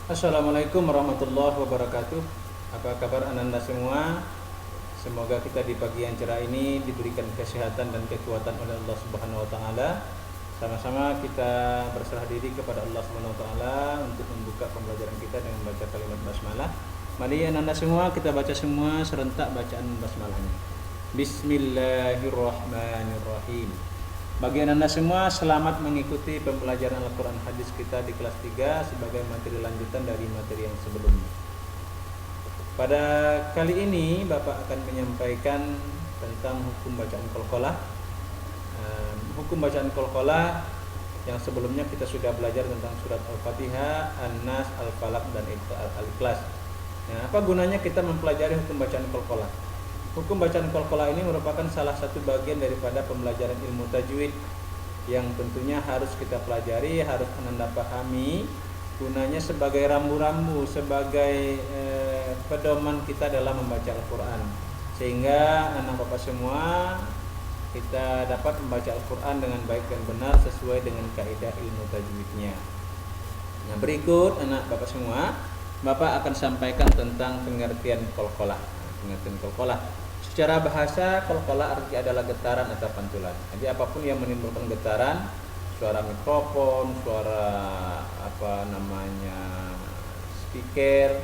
Assalamualaikum warahmatullahi wabarakatuh. Apa kabar Ananda semua? Semoga kita di pagi yang cerah ini diberikan kesehatan dan kekuatan oleh Allah Subhanahu wa taala. Sama-sama kita berserah diri kepada Allah Subhanahu wa taala untuk membuka pembelajaran kita dengan membaca kalimat basmalah. Mari Ananda semua kita baca semua serentak bacaan basmalahnya. Bismillahirrahmanirrahim. Bagi Anda semua, selamat mengikuti pembelajaran Al-Quran Hadis kita di kelas 3 sebagai materi lanjutan dari materi yang sebelumnya. Pada kali ini Bapak akan menyampaikan tentang hukum bacaan qalqalah. Hukum bacaan qalqalah yang sebelumnya kita sudah belajar tentang surat Al-Fatihah, An-Nas, Al-Falaq, dan Al-Ikhlas. Nah, apa gunanya kita mempelajari hukum bacaan qalqalah? Hukum bacaan qalqalah ini merupakan salah satu bagian daripada pembelajaran ilmu tajwid yang tentunya harus kita pelajari, harus Anda pahami, gunanya sebagai rambu-rambu, sebagai pedoman kita dalam membaca Al-Quran, sehingga anak bapak semua kita dapat membaca Al-Quran dengan baik dan benar sesuai dengan kaidah ilmu tajwidnya. Nah, berikut anak bapak semua, Bapak akan sampaikan tentang pengertian qalqalah. Pengertian qalqalah secara bahasa, qalqalah artinya adalah getaran atau pantulan. Jadi apapun yang menimbulkan getaran, suara mikrofon, suara speaker,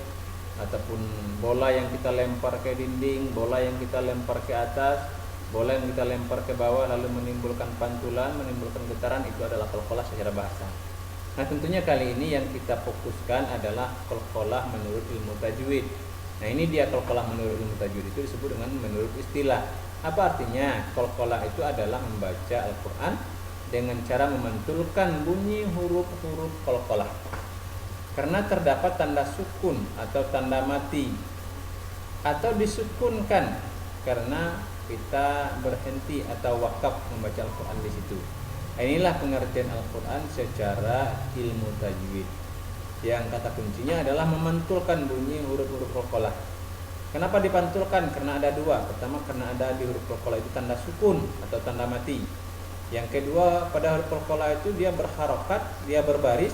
ataupun bola yang kita lempar ke dinding, bola yang kita lempar ke atas, bola yang kita lempar ke bawah lalu menimbulkan pantulan, menimbulkan getaran, itu adalah qalqalah secara bahasa. Nah, tentunya kali ini yang kita fokuskan adalah qalqalah menurut ilmu tajwid. Nah, ini dia qalqalah menurut ilmu tajwid, itu disebut dengan menurut istilah. Apa artinya? Qalqalah itu adalah membaca Al-Quran dengan cara memantulkan bunyi huruf-huruf qalqalah. Karena terdapat tanda sukun atau tanda mati, atau disukunkan karena kita berhenti atau wakaf membaca Al-Quran di situ. Nah, inilah pengertian Al-Quran secara ilmu tajwid. Yang kata kuncinya adalah memantulkan bunyi huruf-huruf qalqalah. Kenapa dipantulkan? Karena ada dua. Pertama, karena ada di huruf qalqalah itu tanda sukun atau tanda mati. Yang kedua, pada huruf qalqalah itu dia berharokat, dia berbaris,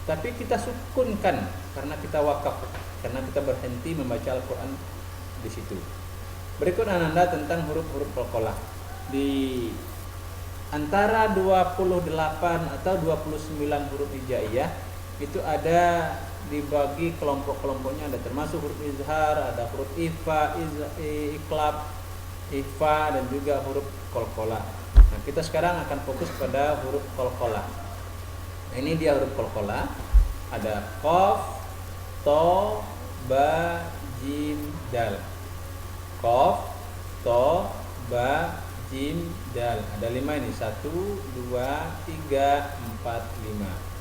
tapi kita sukunkan karena kita wakaf, karena kita berhenti membaca Al-Quran di situ. Berikut Anda tentang huruf-huruf qalqalah. Di antara 28 atau 29 huruf hijaiyah itu ada dibagi kelompok-kelompoknya, ada termasuk huruf izhar, ada huruf ifa, iqlab, ifa, dan juga huruf qalqalah. Nah, kita sekarang akan fokus pada huruf qalqalah. Nah, ini dia huruf qalqalah. Ada qaf, to, ba, jim, dal. Qaf, to, ba, jim, dal. Ada 5 ini. 1, 2, 3, 4, 5.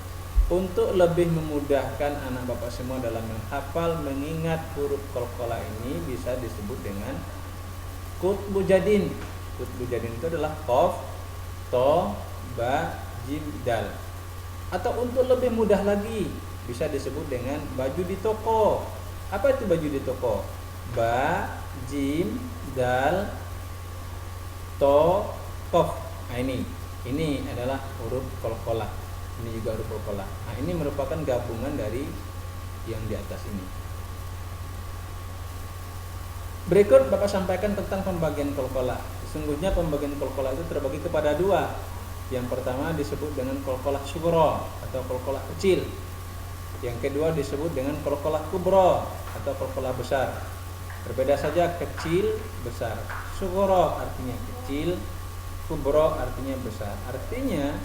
Untuk lebih memudahkan anak bapak semua dalam menghafal, mengingat huruf qalqalah ini bisa disebut dengan qutbu jadin. Qutbu jadin itu adalah qaf, to, ba, jim, dal. Atau untuk lebih mudah lagi bisa disebut dengan baju di toko. Apa itu baju di toko? Ba, jim, dal, to, qaf. Nah, ini adalah huruf qalqalah. Ini juga huruf qalqalah. Nah, ini merupakan gabungan dari yang di atas ini. Berikut Bapak sampaikan tentang pembagian qalqalah. Sesungguhnya pembagian qalqalah itu terbagi kepada dua. Yang pertama disebut dengan qalqalah sughra atau qalqalah kecil. Yang kedua disebut dengan qalqalah kubra atau qalqalah besar. Berbeda saja, kecil, besar. Sughra artinya kecil, kubra artinya besar. Artinya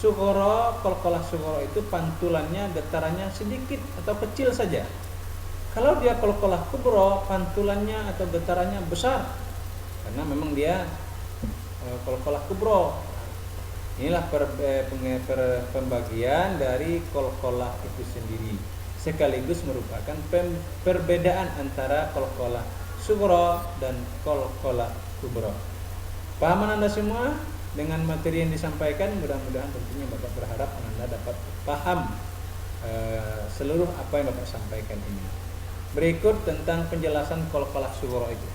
sughra, qalqalah sughra itu pantulannya, getarannya sedikit atau kecil saja. Kalau dia qalqalah kubra, pantulannya atau getarannya besar, karena memang dia qalqalah kubra. Inilah pembagian dari qalqalah itu sendiri, sekaligus merupakan perbedaan antara qalqalah sughra dan qalqalah kubra. Paham Anda semua dengan materi yang disampaikan? Mudah-mudahan tentunya Bapak berharap Anda dapat paham seluruh apa yang Bapak sampaikan ini. Berikut tentang penjelasan qalqalah sughra itu.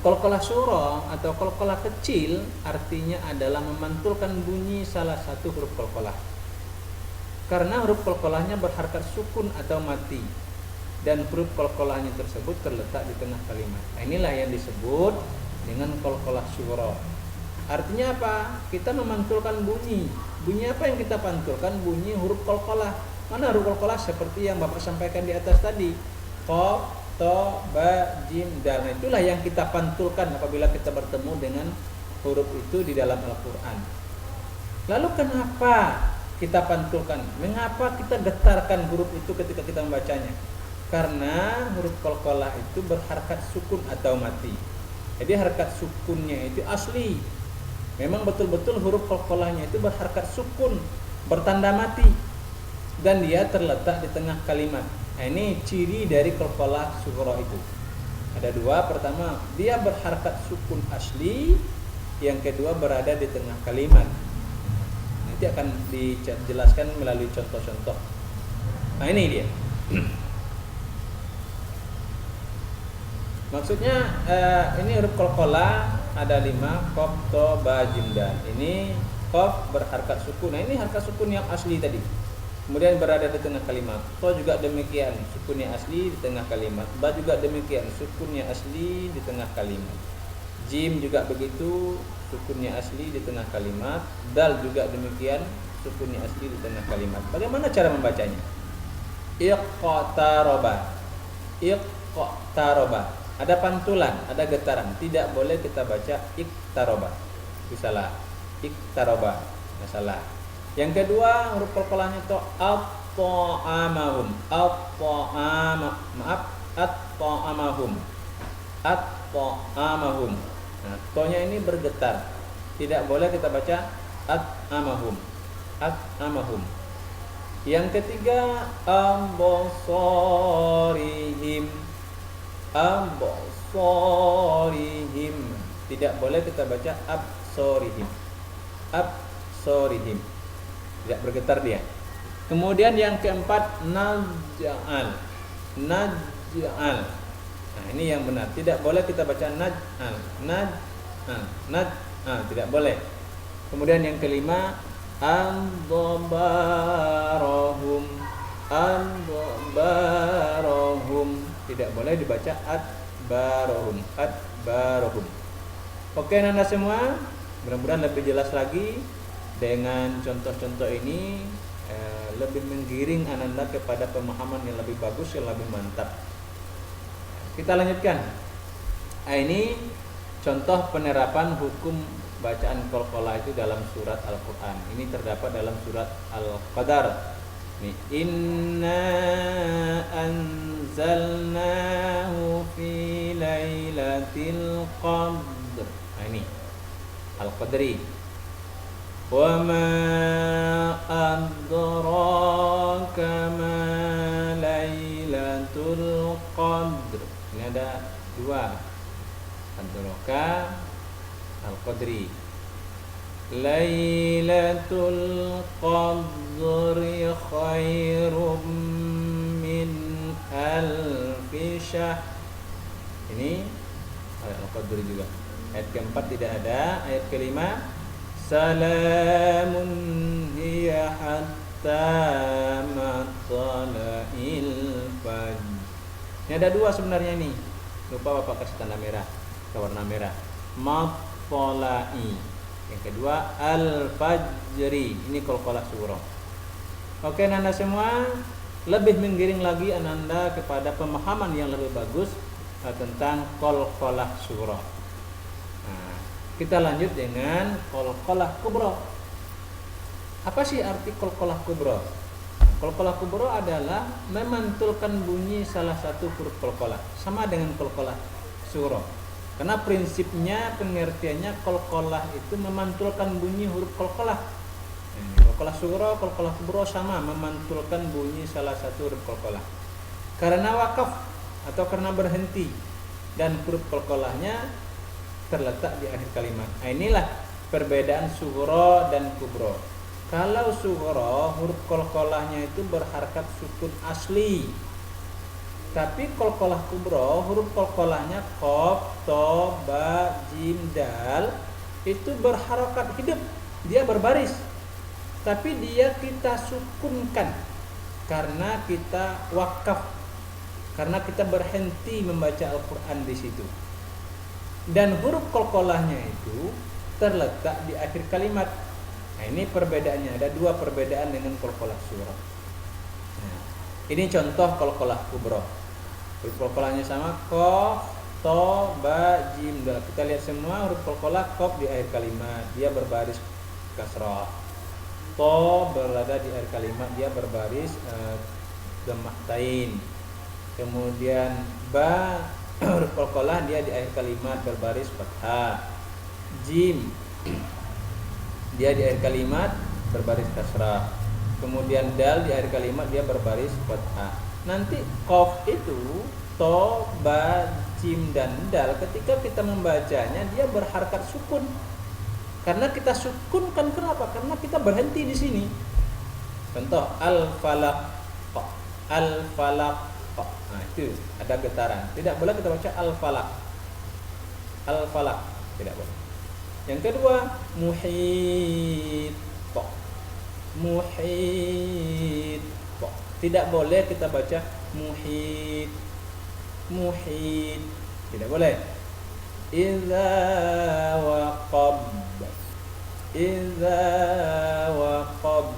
Qalqalah sughra atau qalqalah kecil artinya adalah memantulkan bunyi salah satu huruf qalqalah. Karena huruf qalqalahnya berharakat sukun atau mati, dan huruf qalqalahnya tersebut terletak di tengah kalimat. Nah, inilah yang disebut dengan qalqalah sughra. Artinya apa? Kita memantulkan bunyi. Bunyi apa yang kita pantulkan? Bunyi huruf qalqalah. Mana huruf qalqalah? Seperti yang Bapak sampaikan di atas tadi. Qaf, ta, ba, jim, dal. Nah, itulah yang kita pantulkan apabila kita bertemu dengan huruf itu di dalam Al-Quran. Lalu kenapa kita pantulkan? Mengapa kita getarkan huruf itu ketika kita membacanya? Karena huruf qalqalah itu berharakat sukun atau mati. Jadi harakat sukunnya itu asli. Memang betul-betul huruf qalqalahnya itu berharakat sukun, bertanda mati, dan dia terletak di tengah kalimat. Nah, ini ciri dari qalqalah sughra itu. Ada dua. Pertama, dia berharakat sukun asli. Yang kedua, berada di tengah kalimat. Nanti akan dijelaskan melalui contoh-contoh. Nah, ini dia. Maksudnya ini huruf qalqalah ada 5, qaf, ta, ba, jim, dal. Ini qaf berharakat sukun. Nah, ini harakat sukun yang asli tadi. Kemudian berada di tengah kalimat. Ta juga demikian, sukunnya asli di tengah kalimat. Ba juga demikian, sukunnya asli di tengah kalimat. Jim juga begitu, sukunnya asli di tengah kalimat. Dal juga demikian, sukunnya asli di tengah kalimat. Bagaimana cara membacanya? Iqtaraba. Iqtaraba. Ada pantulan, ada getaran. Tidak boleh kita baca iqtaraba. Salah. Iqtaraba. Salah. Yang kedua, huruf qalqalahnya itu at-ta'amahum. At-ta'amahum. At-ta'amahum. Nah, to-nya ini bergetar. Tidak boleh kita baca at-amahum. At-amahum. Yang ketiga, absarihim. Absarihim. Tidak boleh kita baca absarihim. Absarihim. Tidak bergetar dia. Kemudian yang keempat, naj'al. Naj'al. Nah, ini yang benar. Tidak boleh kita baca naj'al. Naj'al. Naj'al. Tidak boleh. Kemudian yang kelima, adbarahum. Adbarahum. Tidak boleh dibaca adbarahum. Adbarahum. Oke, Nanda semua, mudah-mudahan lebih jelas lagi. Dengan contoh-contoh ini lebih menggiring Ananda kepada pemahaman yang lebih bagus, yang lebih mantap. Kita lanjutkan. Nah, ini contoh penerapan hukum bacaan qalqalah itu dalam surat Al-Quran. Ini terdapat dalam surat Al-Qadar. Inna anzalnahu fi lailatul qadr. Nah, ini Al-Qadri. Wa ma adraka ma lailatul qadr. Ini ada dua. Adraka, Al-Qadri. Lailatul qadri khairum min alfi syahr. Ini ayat Al-Qadri juga. Ayat keempat tidak ada. Ayat kelima, salamun hiya hatta matla'il fajr. Ini ada dua sebenarnya ini. Lupa Bapak kasih tanda merah, warna merah. Matlai. Yang kedua al-fajri. Ini qalqalah sughra. Oke, Nanda semua, lebih menggiring lagi Ananda kepada pemahaman yang lebih bagus tentang qalqalah sughra. Nah, kita lanjut dengan qalqalah kubra. Apa sih arti qalqalah kubra? Qalqalah kubra adalah memantulkan bunyi salah satu huruf qalqalah, sama dengan qalqalah sughra. Karena prinsipnya, pengertiannya, qalqalah itu memantulkan bunyi huruf qalqalah. Qalqalah sughra, qalqalah kubra sama, memantulkan bunyi salah satu huruf qalqalah. Karena wakaf atau karena berhenti, dan huruf qalqalahnya terletak di akhir kalimat. Nah, inilah perbedaan sughra dan kubra. Kalau sughra, huruf qalqalahnya itu berharakat sukun asli. Tapi qalqalah kubra, huruf qalqalahnya qaf, ta, ba, jim, dal itu berharakat hidup, dia berbaris. tapi dia kita sukunkan karena kita wakaf, karena kita berhenti membaca Al-Quran di situ. Dan huruf qalqalahnya itu terletak di akhir kalimat. Nah, ini perbedaannya, ada dua perbedaan dengan qalqalah surah. Nah, ini contoh qalqalah kubra. Huruf qalqalahnya sama, qaf, to, ba, jim, dal. Kita lihat semua huruf qalqalah. Qaf di akhir kalimat, dia berbaris kasrah. To berada di akhir kalimat, dia berbaris dhammah tain. Kemudian ba huruf qalqalah dia di akhir kalimat berbaris fathah. Jim dia di akhir kalimat berbaris kasrah. Kemudian dal di akhir kalimat dia berbaris fathah. Nanti qaf itu, to, ba, jim dan dal ketika kita membacanya dia berharakat sukun. Karena kita sukunkan, kenapa? Karena kita berhenti di sini. Contoh al-falaq, al-falaq. Nah, itu ada getaran. Tidak boleh kita baca al-falaq. Al-falaq tidak boleh. Yang kedua, muhit. Muhit. Tidak boleh kita baca muhit. Muhit. Tidak boleh. Idza waqab. Idza waqab.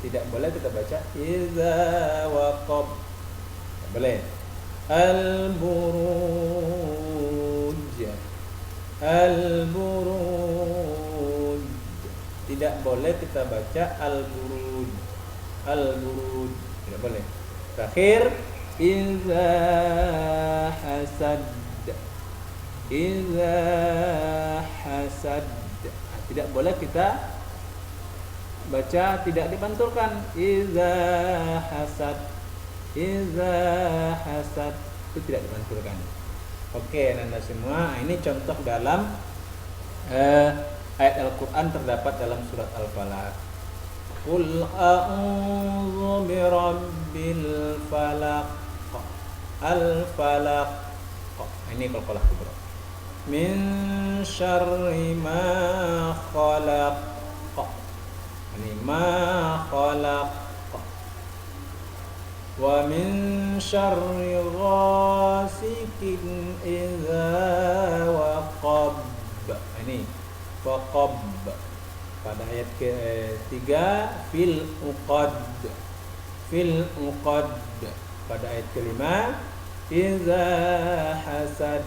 Tidak boleh kita baca idza waqab. Tidak boleh. Al-buruj. Al-buruj. Tidak boleh kita baca al-buruj. Al-buruj. Tidak boleh. Terakhir, idza hasad. Idza hasad. Tidak boleh kita baca tidak dipantulkan. Idza hasad. Idza hasad itu tidak dipantulkan. Oke, Anda semua, ini contoh dalam ayat Al-Quran terdapat dalam surat Al-Falaq. Qul a'udzu birabbil falaq. Al-falaq. Ini qalqalah kubra. Min syarri ma khalaq. Ini ma khalaq. Wa min syarri ghasikin idza waqab. Ini waqab. Pada ayat ketiga fil uqad. Fil uqad. Pada ayat kelima idza hasad.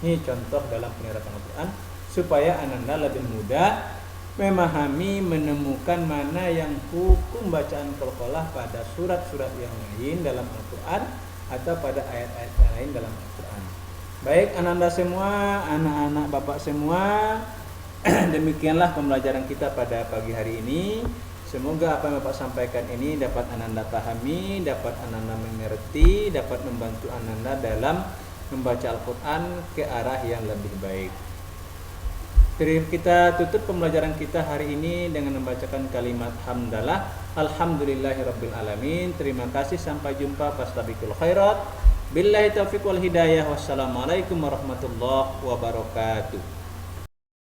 Ini contoh dalam penerapan Al-Quran supaya Ananda lebih mudah memahami, menemukan mana yang hukum bacaan qalqalah pada surat-surat yang lain dalam Al-Quran atau pada ayat-ayat yang lain dalam Al-Quran. Baik Ananda semua, anak-anak bapak semua, demikianlah pembelajaran kita pada pagi hari ini. Semoga apa yang Bapak sampaikan ini dapat Ananda pahami, dapat Ananda mengerti, dapat membantu Ananda dalam membaca Al-Quran ke arah yang lebih baik. Kita tutup pembelajaran kita hari ini dengan membacakan kalimat hamdalah. Alhamdulillahirabbil alamin. Terima kasih, sampai jumpa. Fastabiqul khairat. Billahi taufiq wal hidayah. Wassalamualaikum warahmatullahi wabarakatuh.